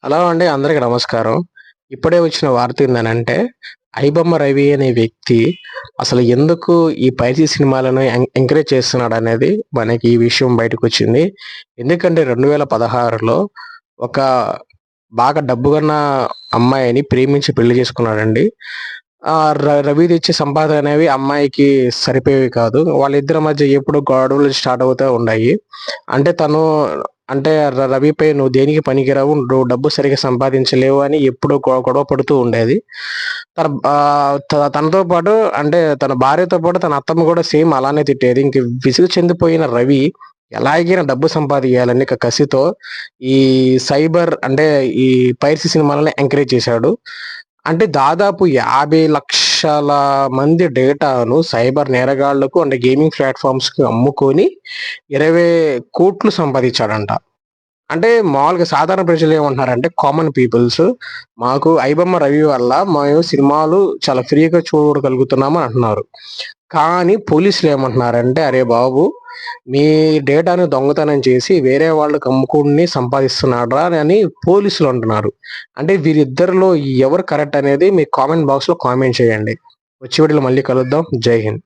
Hello అండి. అందరికి నమస్కారం. ఇప్పుడే వచ్చిన వార్త ఏందనంటే, 'ఐబొమ్మ రవి' అనే వ్యక్తి అసలు ఎందుకు ఈ పైరసీ సినిమాలను ఎంకరేజ్ చేస్తున్నాడనేది మనకి ఈ విషయం బయటకొచ్చింది. ఎందుకంటే 2016లో ఒక బాగా డబ్బుగన్న అమ్మాయిని ప్రేమించి పెళ్లి చేసుకున్నాడండి. రవి తెచ్చే సంపాదననేవి అమ్మాయికి సరిపోయేవి కాదు. వాళ్ళిద్దరి మధ్య ఎప్పుడు గొడవలు స్టార్ట్ అవుతా ఉండాయి. అంటే తను అంటే రవిపై "నువ్వు దేనికి పనికిరావు. నువ్వు డబ్బు సరిగ్గా సంపాదించలేవు" అని ఎప్పుడూ గొడవ పడుతూ ఉండేది. తనతో పాటు అంటే తన భార్యతో పాటు తన అత్తమ్మ కూడా సేమ్ అలానే తిట్టేది. ఇంక విసుగు చెందిపోయిన రవి ఎలాగైనా డబ్బు సంపాదియాలని కసితో ఈ సైబర్ అంటే ఈ పైరసీ సినిమాలని ఎంకరేజ్ చేశాడు. అంటే దాదాపు 50,00,000 మంది డేటాను సైబర్ నేరగాళ్లకు అంటే గేమింగ్ ప్లాట్‌ఫార్మ్స్‌కి అమ్ముకొని 20,00,00,000 సంపాదించాడంట. అంటే మామూలుగా సాధారణ ప్రజలేమంటున్నారంటే కామన్ పీపుల్స్ మాకు 'ఐబొమ్మ రవి' వల్ల మేము సినిమాలు చాలా ఫ్రీగా చూడగలుగుతున్నాము అని అంటున్నారు. కానీ పోలీసులేమంటున్నారంటే, "అరే బాబు! మీ డేటాను దొంగతనం చేసి వేరే వాళ్ళకి అమ్ముకుని సంపాదిస్తున్నాడురా" అని పోలీసులంటున్నారు. అంటే వీరిద్దరిలో ఎవరు కరెక్ట్ అనేది మీ కామెంట్ బాక్స్‌లో కామెంట్ చేయండి. వచ్చే వీడియోలో మళ్ళీ కలుద్దాం. జై హింద్.